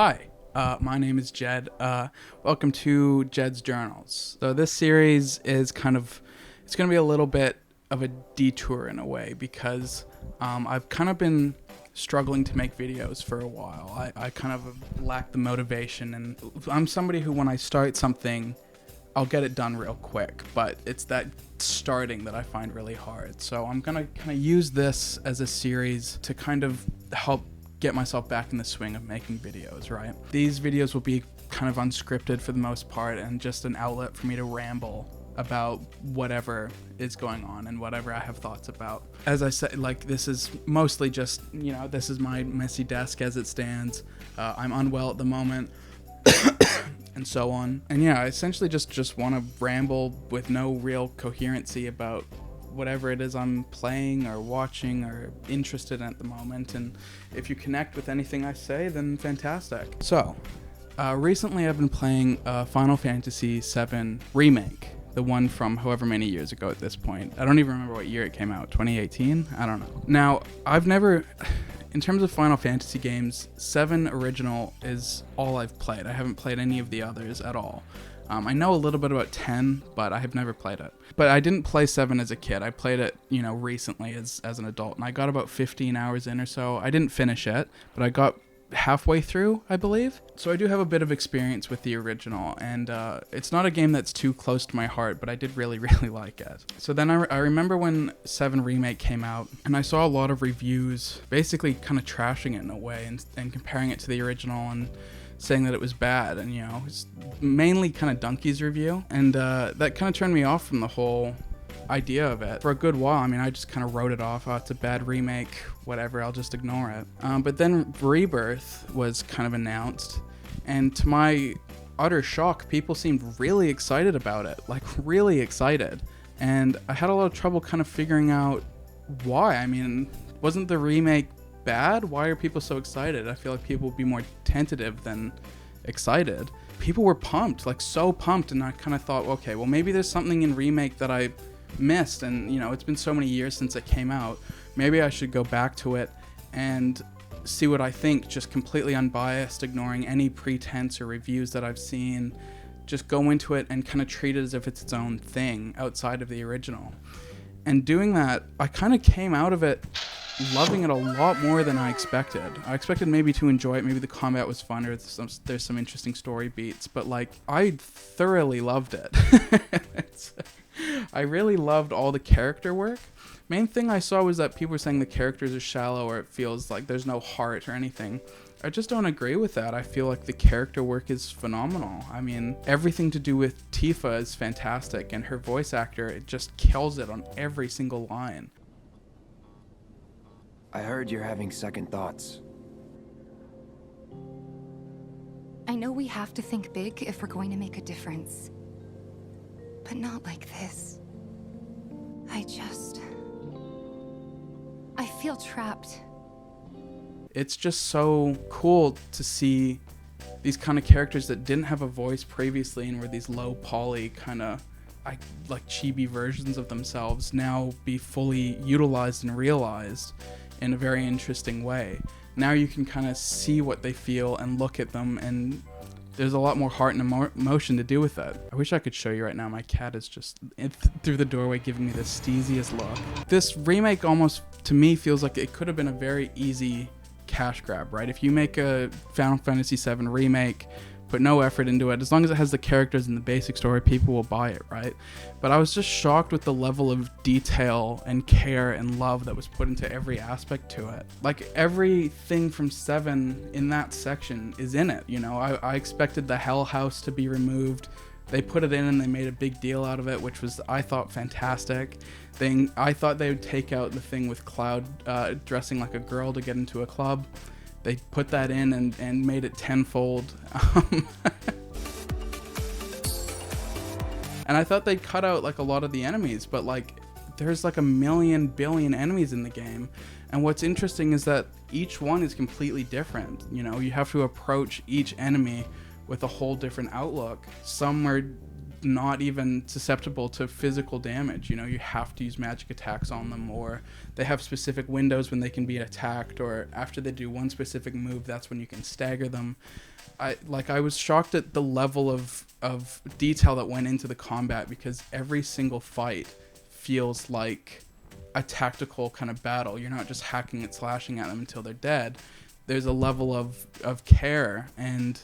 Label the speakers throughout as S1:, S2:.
S1: Hi, my name is Jed. Welcome to Jed's Journals. So this series is it's going to be a little bit of a detour in a way because I've kind of been struggling to make videos for a while. I kind of lack the motivation, and I'm somebody who, when I start something, I'll get it done real quick, but it's that starting that I find really hard. So I'm gonna kind of use this as a series to kind of help get myself back in the swing of making videos, right? These videos will be kind of unscripted for the most part and just an outlet for me to ramble about whatever is going on and whatever I have thoughts about. As I said, like, this is mostly just, this is my messy desk as it stands. I'm unwell at the moment. And so on. And yeah, I essentially just want to ramble with no real coherency about whatever it is I'm playing or watching or interested in at the moment. And if you connect with anything I say, then fantastic. So, recently I've been playing Final Fantasy VII Remake, the one from however many years ago at this point. I don't even remember what year it came out, 2018? I don't know. Now, I've never... In terms of Final Fantasy games, 7 Original is all I've played. I haven't played any of the others at all. I know a little bit about 10, but I have never played it. But I didn't play 7 as a kid. I played it, recently as an adult, and I got about 15 hours in or so. I didn't finish it, but I got halfway through, I believe. So I do have a bit of experience with the original, and it's not a game that's too close to my heart, but I did really, really like it. So then I remember when 7 Remake came out, and I saw a lot of reviews basically kind of trashing it in a way and comparing it to the original and saying that it was bad, and it's mainly kind of Dunkey's review, and that kind of turned me off from the whole idea of it for a good while. I mean, I just kind of wrote it off. Oh, it's a bad remake, whatever, I'll just ignore it. But then Rebirth was kind of announced, and to my utter shock, people seemed really excited about it, like really excited. And I had a lot of trouble kind of figuring out why. I mean, wasn't the remake bad? Why are people so excited? I feel like people would be more tentative than excited. People were pumped, like so pumped, and I kind of thought, okay, well, maybe there's something in Remake that I missed, and it's been so many years since it came out. Maybe I should go back to it and see what I think, just completely unbiased, ignoring any pretense or reviews that I've seen. Just go into it and kind of treat it as if it's its own thing outside of the original. And doing that, I kind of came out of it loving it a lot more than I expected. I expected maybe to enjoy it, maybe the combat was fun, or there's some interesting story beats, but like, I thoroughly loved it. I really loved all the character work. Main thing I saw was that people were saying the characters are shallow, or it feels like there's no heart or anything. I just don't agree with that. I feel like the character work is phenomenal. I mean, everything to do with Tifa is fantastic, and her voice actor, it just kills it on every single line.
S2: I heard you're having second thoughts.
S3: I know we have to think big if we're going to make a difference. But not like this. I feel trapped.
S1: It's just so cool to see these kind of characters that didn't have a voice previously and were these low poly kind of like chibi versions of themselves now be fully utilized and realized in a very interesting way. Now you can kind of see what they feel and look at them, and there's a lot more heart and emotion to do with that. I wish I could show you right now. My cat is just through the doorway giving me the steeziest look. This remake almost, to me, feels like it could have been a very easy cash grab, right? If you make a Final Fantasy VII remake, put no effort into it, as long as it has the characters and the basic story, people will buy it, right? But I was just shocked with the level of detail and care and love that was put into every aspect to it. Like, everything from 7 in that section is in it, I expected the Hell House to be removed. They put it in and they made a big deal out of it, which was, I thought, fantastic. I thought they would take out the thing with Cloud dressing like a girl to get into a club. They put that in and made it tenfold. And I thought they'd cut out like a lot of the enemies, but like, there's like 1 billion enemies in the game. And what's interesting is that each one is completely different. You have to approach each enemy with a whole different outlook. Some are not even susceptible to physical damage. You know, you have to use magic attacks on them, or they have specific windows when they can be attacked, or after they do one specific move, that's when you can stagger them. I was shocked at the level of detail that went into the combat, because every single fight feels like a tactical kind of battle. You're not just hacking and slashing at them until they're dead. There's a level of care and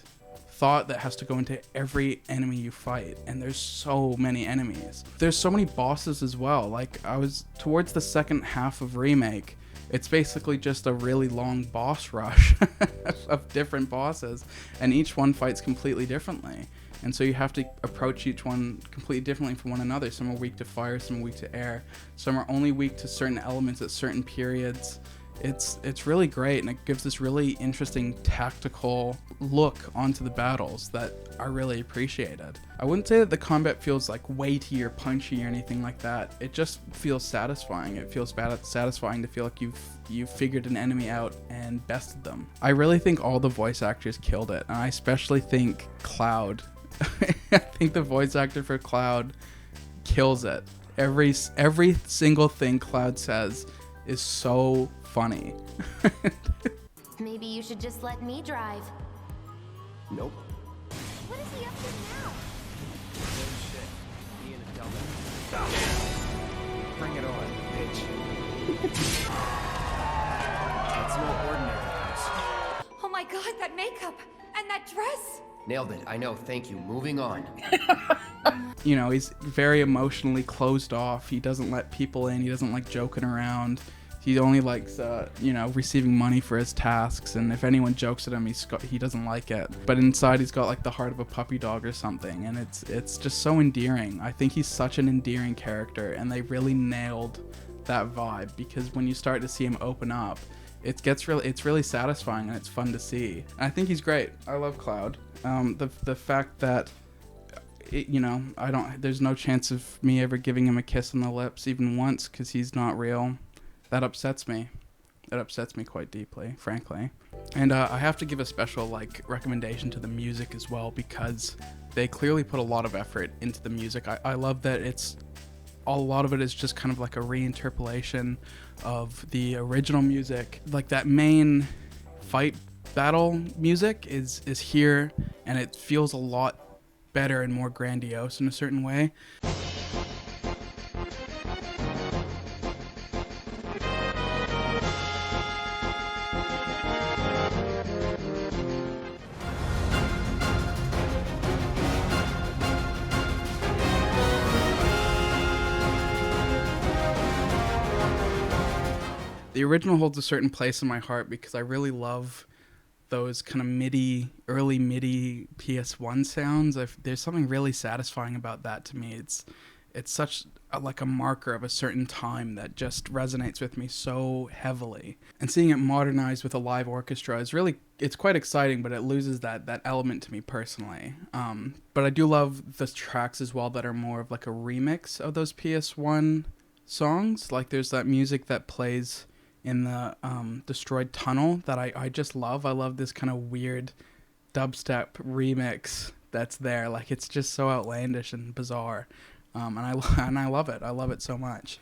S1: thought that has to go into every enemy you fight, and there's so many enemies. There's so many bosses as well. Like, I was towards the second half of Remake, it's basically just a really long boss rush of different bosses, and each one fights completely differently, and so you have to approach each one completely differently from one another. Some are weak to fire, some are weak to air, some are only weak to certain elements at certain periods. It's really great, and it gives this really interesting tactical look onto the battles that I really appreciated. I wouldn't say that the combat feels like weighty or punchy or anything like that. It just feels satisfying. It feels satisfying to feel like you've figured an enemy out and bested them. I really think all the voice actors killed it, and I especially think Cloud. I think the voice actor for Cloud kills it. Every single thing Cloud says is so funny.
S4: Maybe you should just let me drive.
S2: Nope.
S4: What is he up to now?
S2: Bring it on, bitch. That's no ordinary house.
S3: Oh my god, that makeup and that dress!
S2: Nailed it. I know. Thank you. Moving on.
S1: You know, he's very emotionally closed off. He doesn't let people in. He doesn't like joking around. He only likes, receiving money for his tasks, and if anyone jokes at him, he doesn't like it. But inside, he's got like the heart of a puppy dog or something, and it's just so endearing. I think he's such an endearing character, and they really nailed that vibe, because when you start to see him open up, it's really satisfying, and it's fun to see. And I think he's great. I love Cloud. The fact that there's no chance of me ever giving him a kiss on the lips even once, because he's not real. That upsets me. That upsets me quite deeply, frankly. And I have to give a special recommendation to the music as well, because they clearly put a lot of effort into the music. I love that a lot of it is just kind of like a reinterpolation of the original music. Like, that main fight battle music is here, and it feels a lot better and more grandiose in a certain way. The original holds a certain place in my heart, because I really love those kind of early MIDI PS1 sounds. There's something really satisfying about that to me. It's such a marker of a certain time that just resonates with me so heavily. And seeing it modernized with a live orchestra it's quite exciting, but it loses that element to me personally. But I do love the tracks as well that are more of like a remix of those PS1 songs. Like, there's that music that plays in the Destroyed Tunnel that I just love. I love this kind of weird dubstep remix that's there. Like, it's just so outlandish and bizarre, and I love it. I love it so much.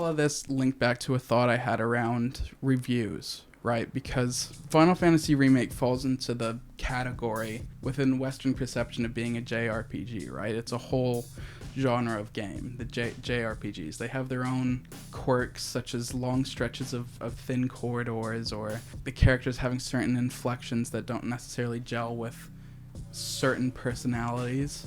S1: Of this linked back to a thought I had around reviews, right? Because Final Fantasy Remake falls into the category within Western perception of being a JRPG, right? It's a whole genre of game, the JRPGs. They have their own quirks, such as long stretches of thin corridors, or the characters having certain inflections that don't necessarily gel with certain personalities.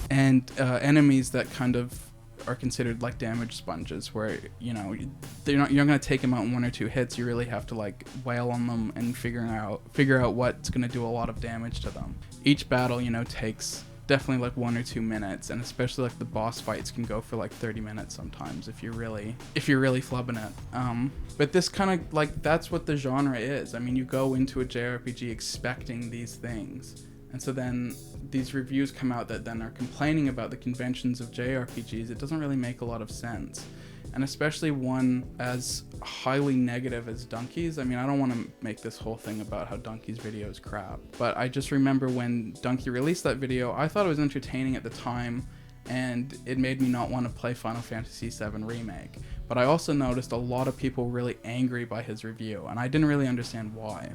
S1: And enemies that kind of are considered like damage sponges, where you're not going to take them out in one or two hits. You really have to like wail on them and figure out what's going to do a lot of damage to them. Each battle takes definitely like 1 or 2 minutes, and especially like the boss fights can go for like 30 minutes sometimes if you're really flubbing it. But this kind of like, that's what the genre is. I mean, you go into a JRPG expecting these things, and so then these reviews come out that then are complaining about the conventions of JRPGs. It doesn't really make a lot of sense. And especially one as highly negative as Dunkey's. I mean, I don't want to make this whole thing about how Dunkey's video is crap, but I just remember when Dunkey released that video, I thought it was entertaining at the time, and it made me not want to play Final Fantasy VII Remake. But I also noticed a lot of people really angry by his review, and I didn't really understand why.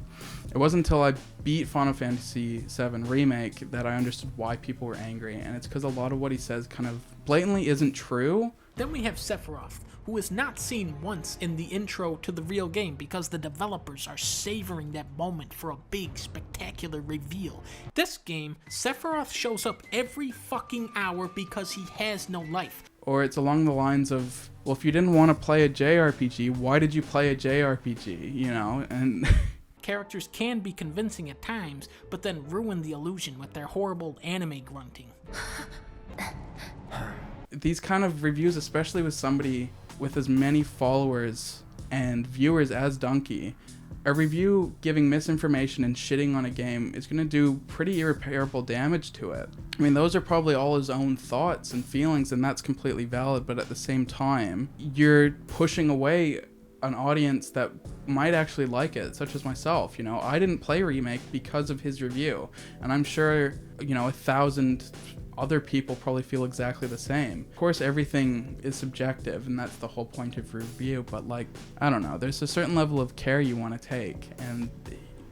S1: It wasn't until I beat Final Fantasy VII Remake that I understood why people were angry, and it's because a lot of what he says kind of blatantly isn't true.
S5: Then we have Sephiroth, who is not seen once in the intro to the real game because the developers are savoring that moment for a big, spectacular reveal. This game, Sephiroth shows up every fucking hour because he has no life.
S1: Or it's along the lines of, well, if you didn't want to play a JRPG, why did you play a JRPG, you know? And
S5: characters can be convincing at times, but then ruin the illusion with their horrible anime grunting.
S1: These kind of reviews, especially with somebody with as many followers and viewers as Dunkey, a review giving misinformation and shitting on a game is going to do pretty irreparable damage to it. I mean, those are probably all his own thoughts and feelings, and that's completely valid, but at the same time, you're pushing away an audience that might actually like it, such as myself. You know, I didn't play Remake because of his review, and I'm sure, you know, 1,000 other people probably feel exactly the same. Of course, everything is subjective, and that's the whole point of review, but like, I don't know, there's a certain level of care you want to take, and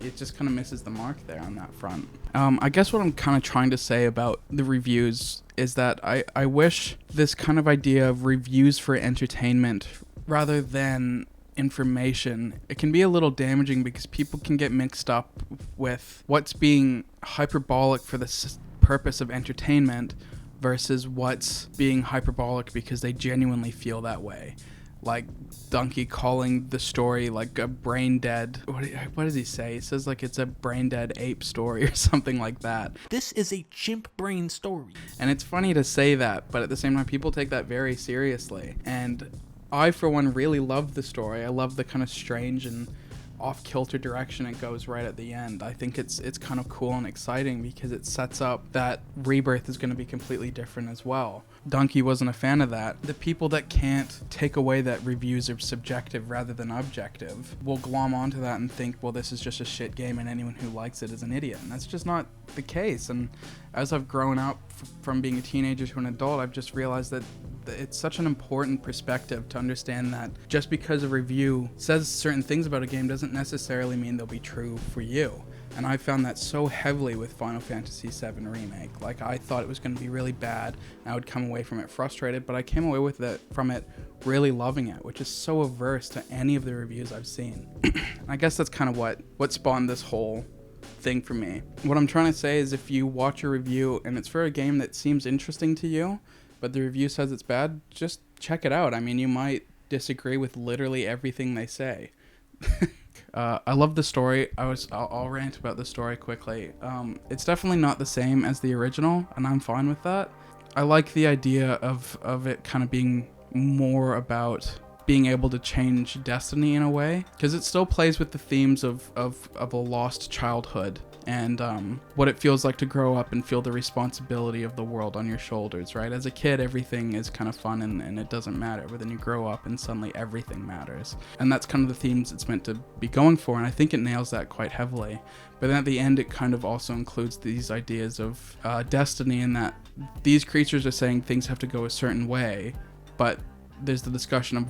S1: it just kind of misses the mark there on that front. I guess what I'm kind of trying to say about the reviews is that I wish this kind of idea of reviews for entertainment rather than information, it can be a little damaging because people can get mixed up with what's being hyperbolic for the purpose of entertainment versus what's being hyperbolic because they genuinely feel that way. Like Dunkey calling the story like a brain dead, what does he say? He says like it's a brain dead ape story or something like that.
S5: This is a chimp brain story.
S1: And it's funny to say that, but at the same time people take that very seriously. And I, for one, really love the story. I love the kind of strange and off-kilter direction it goes right at the end. I think it's kind of cool and exciting because it sets up that Rebirth is going to be completely different as well. Dunkey wasn't a fan of that. The people that can't take away that reviews are subjective rather than objective will glom onto that and think, well, this is just a shit game and anyone who likes it is an idiot. And that's just not the case. And as I've grown up from being a teenager to an adult, I've just realized that it's such an important perspective to understand that just because a review says certain things about a game doesn't necessarily mean they'll be true for you. And I found that so heavily with Final Fantasy VII Remake. Like, I thought it was going to be really bad, and I would come away from it frustrated, but I came away from it really loving it, which is so averse to any of the reviews I've seen. I guess that's kind of what spawned this whole thing for me. What I'm trying to say is if you watch a review and it's for a game that seems interesting to you, but the review says it's bad, just check it out. I mean, you might disagree with literally everything they say. I love the story. I'll rant about the story quickly. It's definitely not the same as the original, and I'm fine with that. I like the idea of it kind of being more about being able to change destiny in a way, because it still plays with the themes of a lost childhood and what it feels like to grow up and feel the responsibility of the world on your shoulders, right? As a kid, everything is kind of fun and it doesn't matter, but then you grow up and suddenly everything matters. And that's kind of the themes it's meant to be going for, and I think it nails that quite heavily. But then at the end, it kind of also includes these ideas of destiny, and that these creatures are saying things have to go a certain way, but there's the discussion of,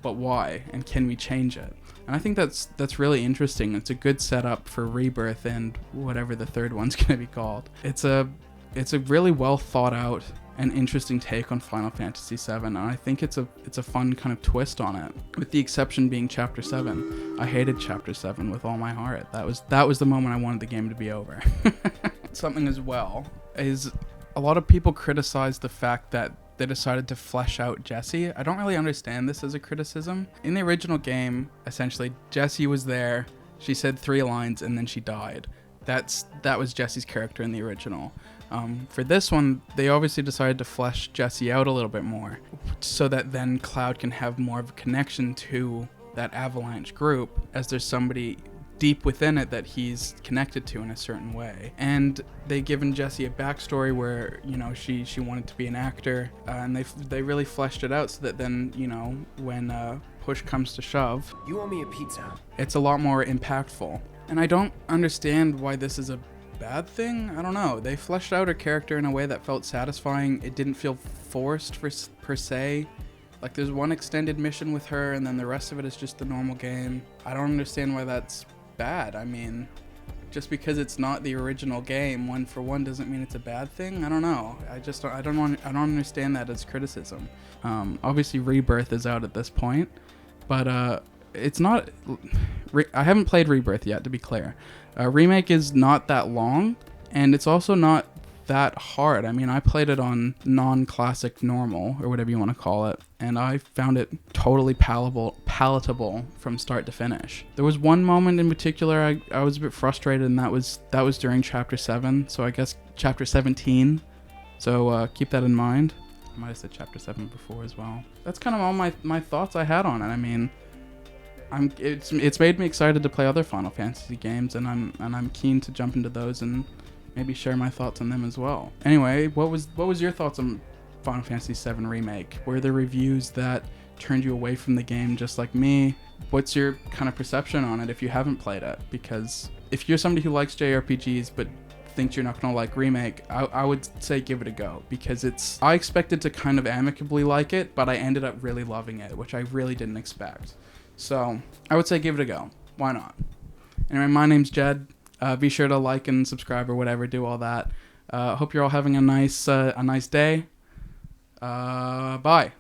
S1: but why, and can we change it? And I think that's really interesting. It's a good setup for Rebirth and whatever the third one's going to be called. It's a really well thought out and interesting take on Final Fantasy VII, and I think it's a fun kind of twist on it. With the exception being Chapter 7. I hated Chapter 7 with all my heart. That was the moment I wanted the game to be over. Something as well is a lot of people criticize the fact that they decided to flesh out Jessie. I don't really understand this as a criticism. In the original game, essentially, Jessie was there, she said 3 lines, and then she died. That was Jessie's character in the original. For this one, they obviously decided to flesh Jessie out a little bit more, so that then Cloud can have more of a connection to that Avalanche group, as there's somebody deep within it that he's connected to in a certain way. And they given Jessie a backstory where, you know, she wanted to be an actor, and they really fleshed it out so that then, you know, when push comes to shove,
S2: You owe me a pizza.
S1: it's a lot more impactful. And I don't understand why this is a bad thing. I don't know. They fleshed out her character in a way that felt satisfying. It didn't feel forced per se. Like, there's one extended mission with her, and then the rest of it is just the normal game. I don't understand why that's bad. I mean, just because it's not the original game, one for one, doesn't mean it's a bad thing. I don't know. I don't understand that as criticism. Obviously, Rebirth is out at this point, but it's not. I haven't played Rebirth yet, to be clear. Remake is not that long, and it's also not that hard. I mean, I played it on non-classic normal, or whatever you want to call it, and I found it totally palatable from start to finish. There was one moment in particular I was a bit frustrated, and that was during chapter 7, so I guess chapter 17. So keep that in mind. I might have said chapter 7 before as well. That's kind of all my thoughts I had on it. I mean, it's made me excited to play other Final Fantasy games, and I'm keen to jump into those and maybe share my thoughts on them as well. Anyway, what was your thoughts on Final Fantasy VII Remake? Were there reviews that turned you away from the game just like me? What's your kind of perception on it if you haven't played it? Because if you're somebody who likes JRPGs but thinks you're not gonna like Remake, I would say give it a go, because I expected to kind of amicably like it, but I ended up really loving it, which I really didn't expect. So I would say give it a go. Why not? Anyway, my name's Jed. Be sure to like and subscribe or whatever. Do all that. Hope you're all having a nice day. Bye.